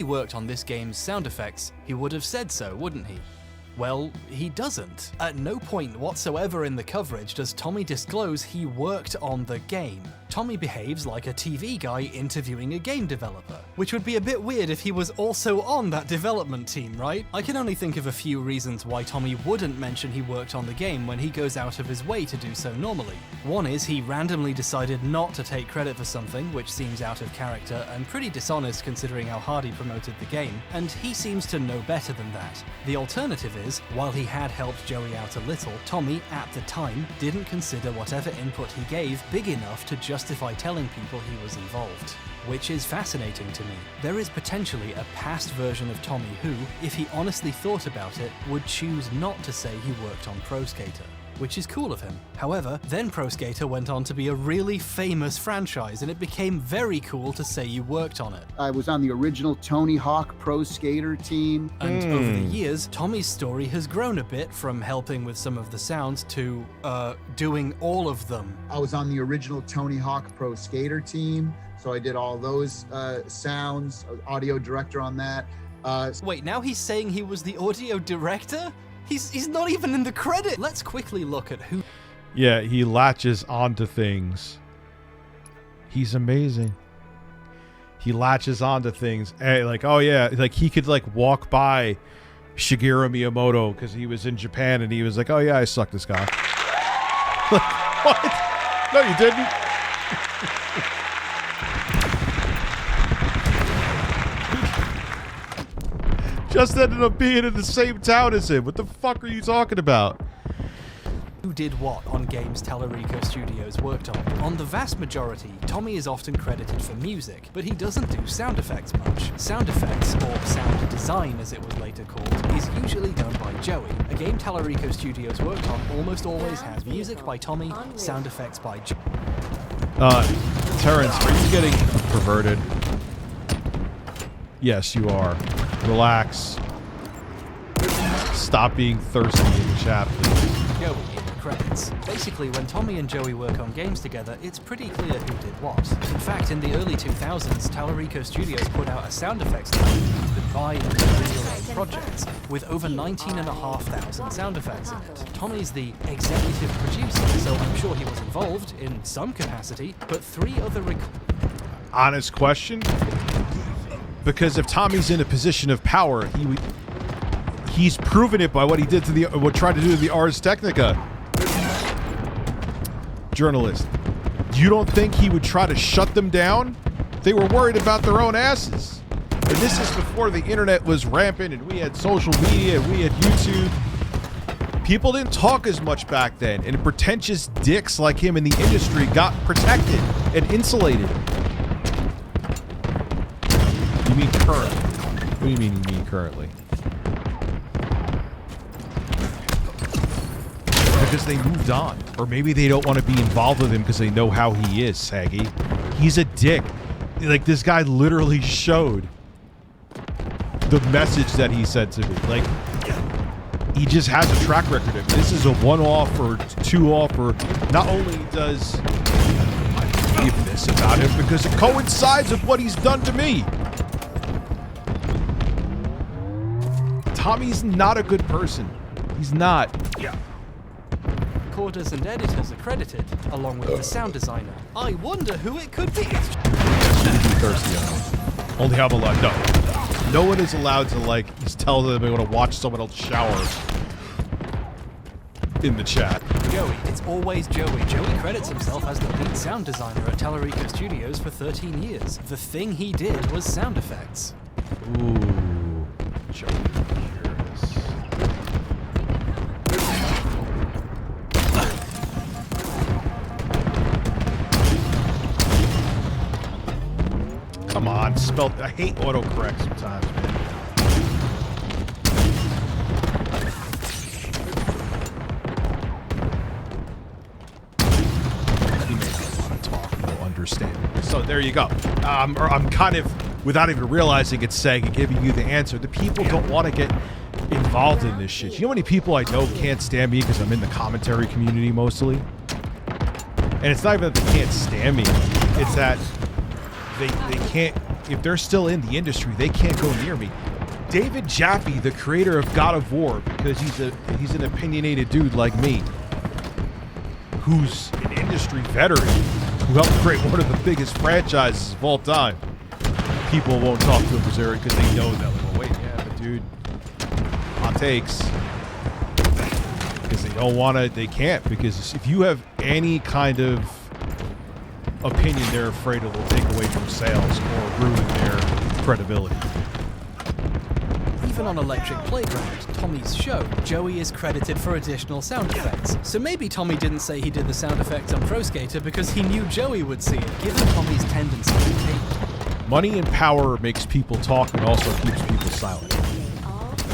he worked on this game's sound effects, he would have said so, wouldn't he? Well, he doesn't. At no point whatsoever in the coverage does Tommy disclose he worked on the game. Tommy behaves like a TV guy interviewing a game developer, which would be a bit weird if he was also on that development team, right? I can only think of a few reasons why Tommy wouldn't mention he worked on the game when he goes out of his way to do so normally. One is he randomly decided not to take credit for something, which seems out of character and pretty dishonest considering how hard he promoted the game, and he seems to know better than that. The alternative is, while he had helped Joey out a little, Tommy, at the time, didn't consider whatever input he gave big enough to justify telling people he was involved. Which is fascinating to me. There is potentially a past version of Tommy who, if he honestly thought about it, would choose not to say he worked on Pro Skater, which is cool of him. However, then Pro Skater went on to be a really famous franchise, and it became very cool to say you worked on it. I was on the original Tony Hawk Pro Skater team. And over the years, Tommy's story has grown a bit from helping with some of the sounds to doing all of them. I was on the original Tony Hawk Pro Skater team, so I did all those sounds, audio director on that. Wait, now he's saying he was the audio director? He's not even in the credit. Let's quickly look at who. Yeah, he latches onto things. He's amazing. He latches onto things. Hey, like, oh yeah, like he could like walk by Shigeru Miyamoto because he was in Japan and he was like, oh yeah, I suck this guy. Like, what? No, you didn't. Just ended up being in the same town as him. What the fuck are you talking about? Who did what on games Tellurico Studios worked on. On the vast majority, Tommy is often credited for music, but he doesn't do sound effects much. Sound effects, or sound design as it was later called, is usually done by Joey. A game Tellurico Studios worked on almost always has music by Tommy, sound effects by Joey. Terrence, are you getting perverted? Yes, you are. Relax. Stop being thirsty in the chat, please. Joey in the credits. Basically, when Tommy and Joey work on games together, it's pretty clear who did what. In fact, in the early 2000s, Tellurico Studios put out a sound effects line you could buy in individual projects, with over 19,500 sound effects in it. Tommy's the executive producer, so I'm sure he was involved in some capacity, but 3 other Honest question? Because if Tommy's in a position of power, he's proven it by what he did to what tried to do to the Ars Technica journalist. You don't think he would try to shut them down? They were worried about their own asses. And this is before the internet was rampant and we had social media and we had YouTube. People didn't talk as much back then, and pretentious dicks like him in the industry got protected and insulated. You mean currently? What do you mean currently? Because they moved on. Or maybe they don't want to be involved with him because they know how he is, Saggy. He's a dick. Like, this guy literally showed the message that he said to me. Like, he just has a track record. If this is a one-off or two-off, or not only does I believe this about him because it coincides with what he's done to me. Tommy's not a good person. He's not. Yeah. recorders and editors are credited, along with the sound designer. I wonder who it could be. Thirsty on him. Only have a lot. No. No one is allowed to, like, just tell them they want to watch someone else shower in the chat. Joey. It's always Joey. Joey credits himself as the lead sound designer at Tellurico Studios for 13 years. The thing he did was sound effects. Ooh. Joey. Come on, spelled. I hate autocorrect sometimes, man. He may not want to talk, no understand. So there you go. I'm kind of, without even realizing it's saying, giving you the answer. The people don't want to get involved in this shit. You know how many people I know can't stand me because I'm in the commentary community mostly? And it's not even that they can't stand me. It's that they can't, if they're still in the industry, they can't go near me. David Jaffe, the creator of God of War, because he's an opinionated dude like me, who's an industry veteran, who helped create one of the biggest franchises of all time. People won't talk to him because they know that. Like, well, wait, yeah, but dude, hot takes. Because they don't want to, they can't. Because if you have any kind of opinion, they're afraid it will take away from sales or ruin their credibility. Even on Electric Playground, Tommy's show, Joey is credited for additional sound effects. So maybe Tommy didn't say he did the sound effects on Pro Skater because he knew Joey would see it, given Tommy's tendency to tape. Money and power makes people talk and also keeps people silent.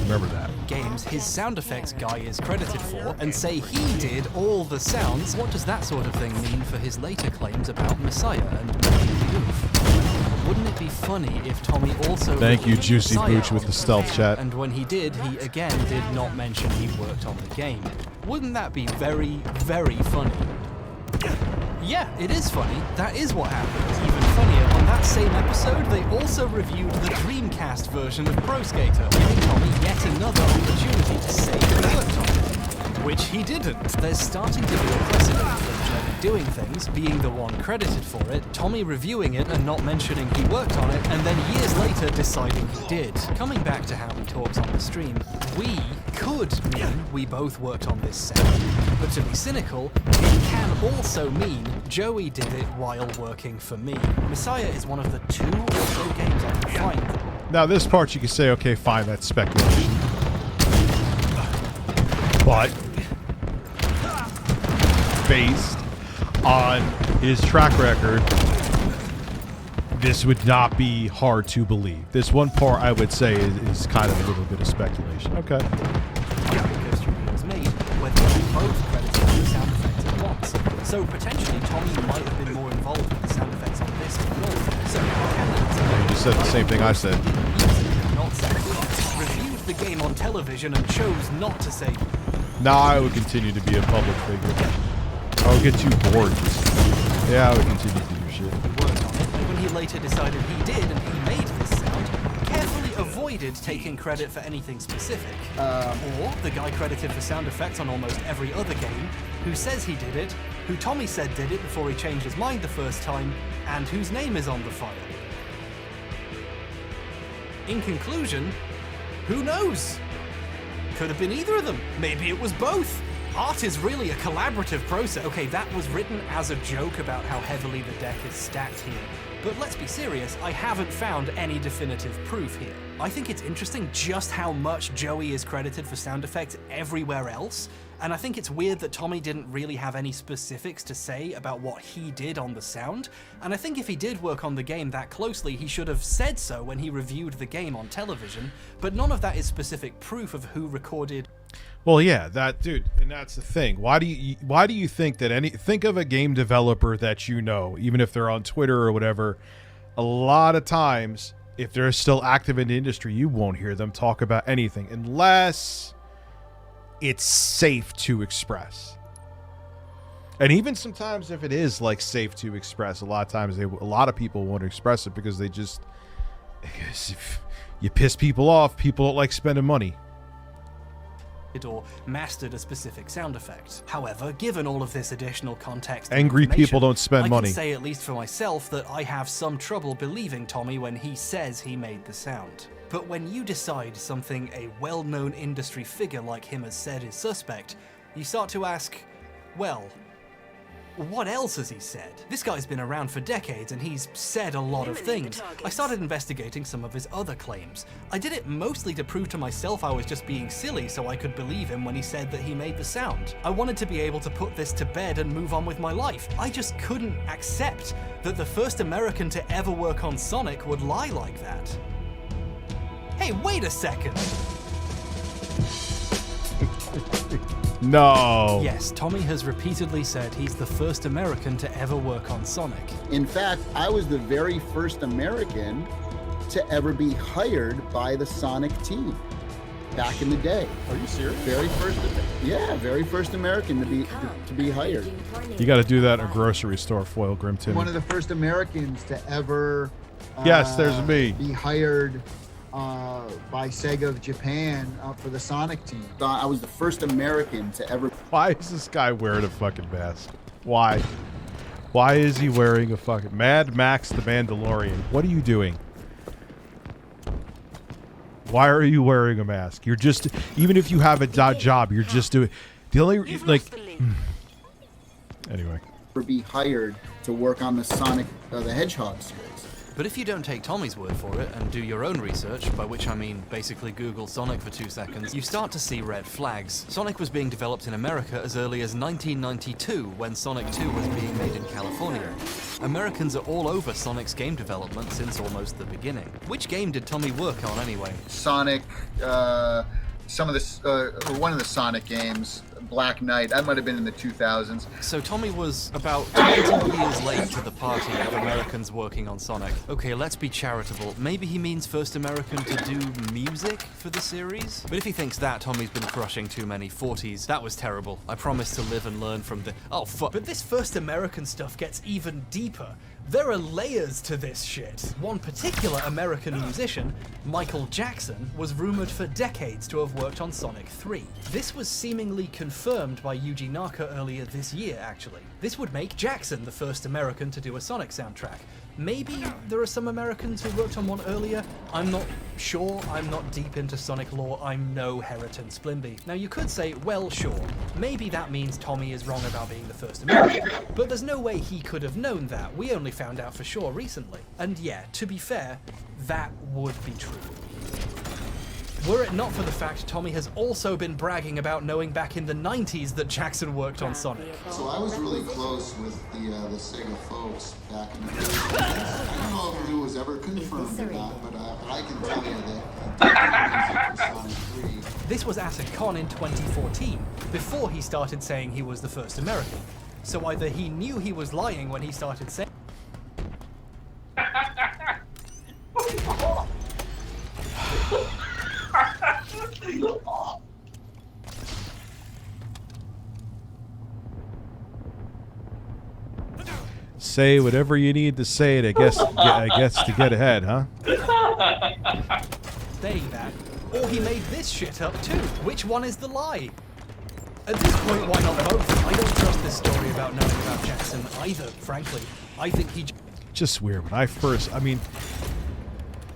Remember that. Games his sound effects guy is credited for, and say he did all the sounds. What does that sort of thing mean for his later claims about Messiah and Monkey Doof? Wouldn't it be funny if Tommy also... Thank you, Juicy Messiah Booch, with the stealth chat. And when he did, he again did not mention he worked on the game. Wouldn't that be very, very funny? Yeah, it is funny. That is what happened. Even funnier, on that same episode, they also reviewed the Dreamcast version of Pro Skater, giving Tommy yet another opportunity to say he worked on it. Which he didn't. There's starting to be a precedent for Joey doing things, being the one credited for it, Tommy reviewing it and not mentioning he worked on it, and then years later deciding he did. Coming back to how he talks on the stream, we could mean we both worked on this sound. But to be cynical, it can also mean Joey did it while working for me. Messiah is one of the 2 or so games I can find. Now, this part you can say, okay, fine, that's speculation. But based on his track record, this would not be hard to believe. This one part, I would say, is kind of a little bit of speculation. Okay. Because studios made, where they were both credited for the sound effects at once. So potentially Tommy might have been more involved with the sound effects on this than Wolf. So You just said the same thing I said. Reviewed the game on television and chose not to say. Nah, I would continue to be a public figure. I would get too bored. Yeah, I would continue to do shit. He worked on it, and when he later decided he did and he made this sound, carefully avoided taking credit for anything specific. Or the guy credited for sound effects on almost every other game, who says he did it, who Tommy said did it before he changed his mind the first time, and whose name is on the file. In conclusion, who knows? Could have been either of them. Maybe it was both. Art is really a collaborative process. Okay, that was written as a joke about how heavily the deck is stacked here. But let's be serious, I haven't found any definitive proof here. I think it's interesting just how much Joey is credited for sound effects everywhere else, and I think it's weird that Tommy didn't really have any specifics to say about what he did on the sound, and I think if he did work on the game that closely, he should have said so when he reviewed the game on television, but none of that is specific proof of who recorded. Well, yeah, that dude, and that's the thing. Why do you think that think of a game developer that you know, even if they're on Twitter or whatever, a lot of times if they're still active in the industry, you won't hear them talk about anything unless it's safe to express. And even sometimes if it is like safe to express, a lot of times a lot of people won't express it because if you piss people off, people don't like spending money. Or mastered a specific sound effect. However, given all of this additional context, angry people don't spend money. I can say, at least for myself, that I have some trouble believing Tommy when he says he made the sound. But when you decide something a well-known industry figure like him has said is suspect, you start to ask, well, what else has he said? This guy's been around for decades and he's said a lot of things. I started investigating some of his other claims. I did it mostly to prove to myself I was just being silly so I could believe him when he said that he made the sound. I wanted to be able to put this to bed and move on with my life. I just couldn't accept that the first American to ever work on Sonic would lie like that. Hey, wait a second! No. Yes, Tommy has repeatedly said he's the first American to ever work on Sonic. In fact, I was the very first American to ever be hired by the Sonic team back in the day. Are you serious? Very first American to be hired. You got to do that in a grocery store, Foil Grim Timmy. One of the first Americans to ever Yes, there's me. Be hired by Sega of Japan for the Sonic team. I was the first American to ever. Why is this guy wearing a fucking mask? Why? Why is he wearing a fucking Mad Max the Mandalorian? What are you doing? Why are you wearing a mask? You're just, even if you have a job, you're just doing, the only, like, anyway. Be hired to work on the Sonic the Hedgehog series. But if you don't take Tommy's word for it and do your own research, by which I mean basically Google Sonic for 2 seconds, you start to see red flags. Sonic was being developed in America as early as 1992, when Sonic 2 was being made in California. Americans are all over Sonic's game development since almost the beginning. Which game did Tommy work on anyway? Sonic, some of the, one of the Sonic games, Black Knight, that might have been in the 2000s. So Tommy was about 20 years late to the party of Americans working on Sonic. Okay, let's be charitable. Maybe he means first American to do music for the series? But if he thinks that, Tommy's been crushing too many 40s. That was terrible. I promise to live and learn from the... Oh, fuck. But this first American stuff gets even deeper. There are layers to this shit. One particular American musician, Michael Jackson, was rumored for decades to have worked on Sonic 3. This was seemingly confirmed by Yuji Naka earlier this year, actually. This would make Jackson the first American to do a Sonic soundtrack. Maybe there are some Americans who worked on one earlier. I'm not sure. I'm not deep into Sonic lore. I'm no Heriton Splimby. Now you could say, well, sure, maybe that means Tommy is wrong about being the first American. But there's no way he could have known that. We only found out for sure recently. And yeah, to be fair, that would be true. Were it not for the fact Tommy has also been bragging about knowing back in the 90s that Jackson worked on Sonic. So I was really close with the Sega folks back in the day. I don't know if it was ever confirmed or not, but I can tell you that Sonic 3. This was at a con in 2014, before he started saying he was the first American. So either he knew he was lying when he started saying... Say whatever you need to say to guess to get ahead, huh? saying that, or he made this shit up too. Which one is the lie? At this point, why not both? I don't trust this story about knowing about Jackson either, frankly. I think he... Just weird. When I first,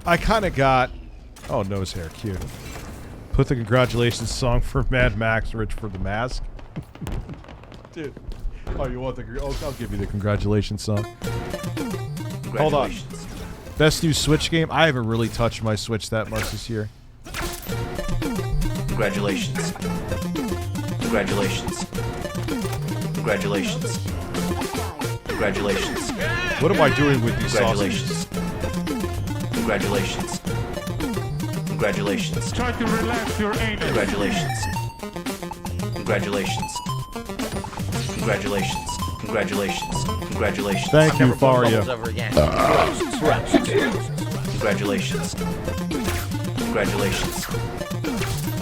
I kind of got... Oh, nose hair, cute. Put the congratulations song for Mad Max, Rich for the mask. Dude. Oh, you want the... I'll give you the congratulations song. Hold on. Best new Switch game? I haven't really touched my Switch that much this year. Congratulations. Congratulations. Congratulations. Congratulations. What am I doing with these sausages? Congratulations. Congratulations. Try to relax your anus. Congratulations. Congratulations. Congratulations. Congratulations. Congratulations. Thank you, Faria. Congratulations. Congratulations. Congratulations.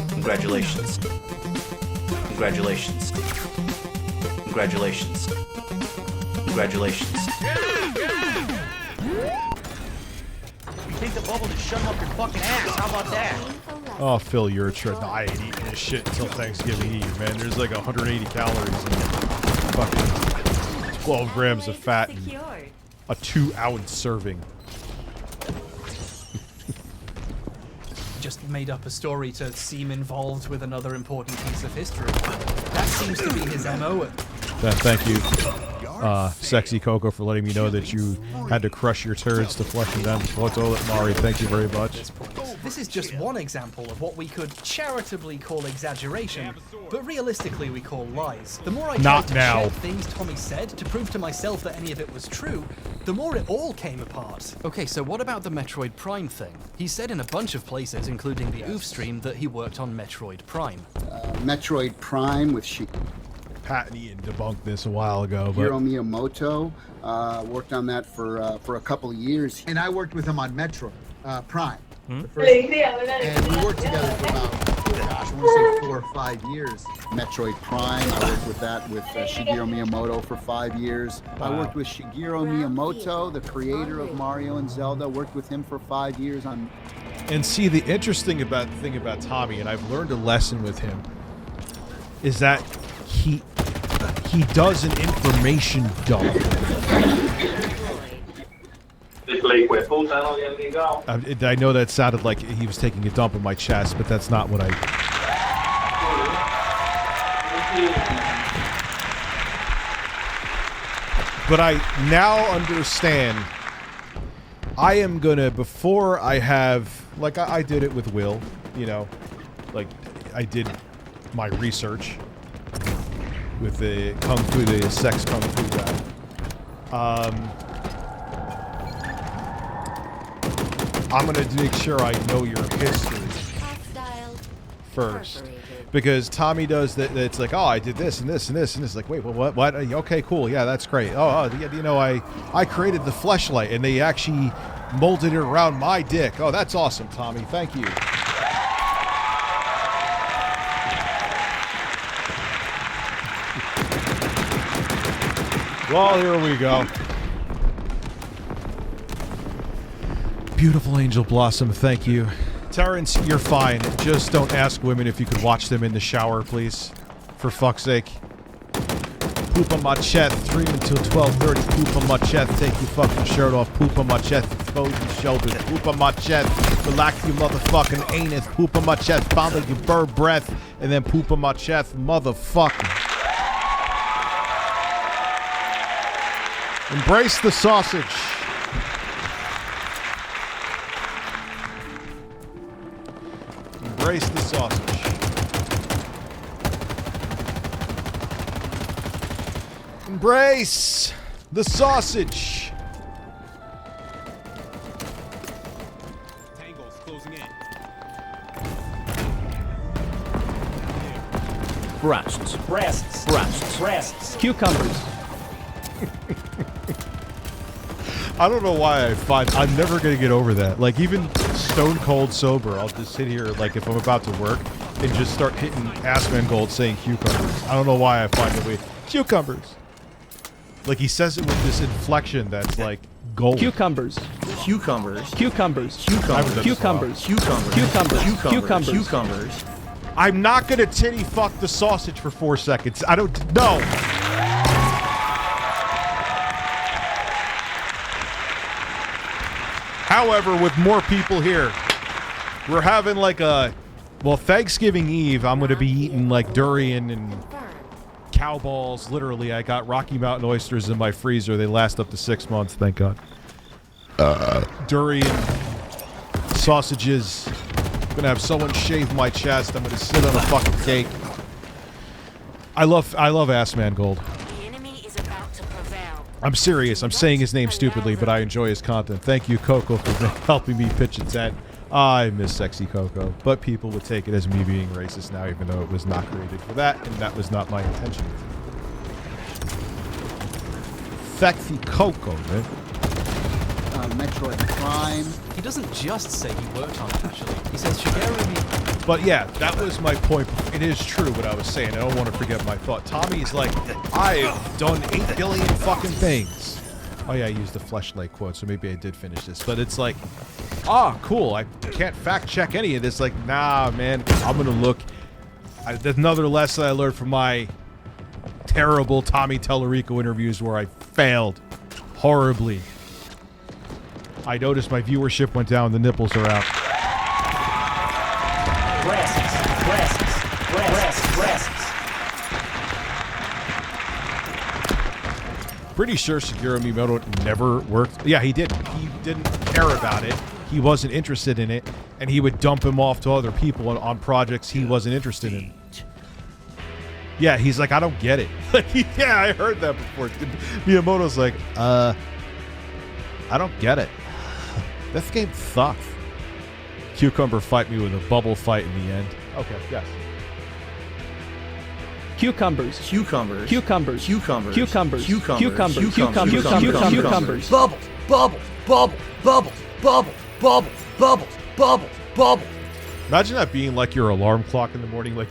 Congratulations. Congratulations. Congratulations. You take the bubble to shut up your fucking ass. How about that? Oh, Phil, you're a trip. No, I ain't eating this shit until Thanksgiving Eve, man. There's like 180 calories in fucking 12 grams of fat and a 2-ounce serving. just made up a story to seem involved with another important piece of history. That seems to be his MO. Thank you, Sexy Coco, for letting me know that you had to crush your turds to flush them down the toilet. Mari, thank you very much. This is just one example of what we could charitably call exaggeration, but realistically we call lies. The more I tried to check things Tommy said to prove to myself that any of it was true, the more it all came apart. Okay, so what about the Metroid Prime thing? He said in a bunch of places, including the OOF stream, that he worked on Metroid Prime. Metroid Prime with Pat and Ian debunked this a while ago, but Hiro Miyamoto worked on that for a couple of years. And I worked with him on Metroid Prime. And we worked together for about gosh, I want to say 4 or 5 years. Metroid Prime, I worked with that with Shigeru Miyamoto for 5 years. I worked with Shigeru Miyamoto, the creator of Mario and Zelda. Worked with him for 5 years on. And see, the interesting thing about Tommy, and I've learned a lesson with him, is that he does an information dump. I know that sounded like he was taking a dump in my chest, but that's not what I... But I now understand. I am gonna, before I have... Like, I did it with Will, you know. Like, I did my research with the Kung Fu, the sex Kung Fu guy. I'm gonna make sure I know your history first, because Tommy does that. It's like, oh, I did this and this and this and this. Like, wait, well, what? Okay, cool. Yeah, that's great. Oh, you know, I created the fleshlight, and they actually molded it around my dick. Oh, that's awesome, Tommy. Thank you. Well, here we go. Beautiful Angel Blossom, thank you. Terrence, you're fine. Just don't ask women if you could watch them in the shower, please. For fuck's sake. Poop on my chest, 3 until 12:30. Poop on my chest, take your fucking shirt off. Poop on my chest, expose your shoulders. Poop on my chest, relax your motherfucking anus. Poop on my chest, follow your bird breath. And then poop on my chest, motherfucker. Embrace the sausage. Embrace the sausage. Embrace the sausage. Tangle's closing in. Breasts. Breasts. Breasts. Breasts. Cucumbers. I don't know why I'm never gonna get over that. Like, even stone cold sober, I'll just sit here, like, if I'm about to work, and just start hitting Asmongold saying cucumbers. I don't know why I find it weird. Cucumbers. Like, he says it with this inflection that's like gold. Cucumbers. Cucumbers. Cucumbers. Cucumbers. Cucumbers. Cucumbers. Cucumbers. Cucumbers. Cucumbers. Cucumbers. I'm not gonna titty fuck the sausage for 4 seconds. I don't know. However, with more people here, we're having like a... Well, Thanksgiving Eve, I'm going to be eating like durian and cow balls. Literally, I got Rocky Mountain oysters in my freezer. They last up to 6 months, thank God. Durian, sausages. I'm going to have someone shave my chest. I'm going to sit on a fucking cake. I love Asmongold. I'm serious. I'm saying his name stupidly, but I enjoy his content. Thank you, Coco, for helping me pitch a tent. I miss sexy Coco, but people would take it as me being racist now, even though it was not created for that, and that was not my intention. Sexy Coco, man. Metroid Prime. He doesn't just say he worked on it, actually. He says Shigeru... But yeah, that was my point. It is true what I was saying. I don't want to forget my thought. Tommy's like, I've done 8 billion fucking things. Oh yeah, I used the fleshlight quote, so maybe I did finish this. But it's like, cool. I can't fact check any of this. Like, nah, man, I'm going to look. That's another lesson I learned from my terrible Tommy Tellerico interviews where I failed horribly. I noticed my viewership went down, the nipples are out. Breasts. Breasts. Breasts. Breasts. Pretty sure Shigeru Miyamoto never worked. Yeah, he didn't. He didn't care about it. He wasn't interested in it, and he would dump him off to other people on projects he wasn't interested in. Yeah, he's like, I don't get it. Yeah, I heard that before. Miyamoto's like, I don't get it. This game sucks. Cucumber fight me with a bubble fight in the end. Okay, yes. Cucumbers. Cucumbers. Cucumbers. Cucumbers. Cucumbers. Cucumbers. Cucumbers. Cucumbers. Bubble. Bubble. Bubble. Bubble. Bubble. Bubble. Bubble. Bubble. Imagine that being like your alarm clock in the morning. Like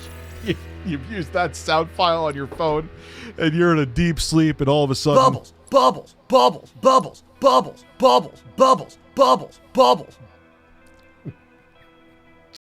you've used that sound file on your phone, and you're in a deep sleep, and all of a sudden, Bubbles, bubbles, bubbles, bubbles, bubbles, bubbles, bubbles, bubbles, bubbles,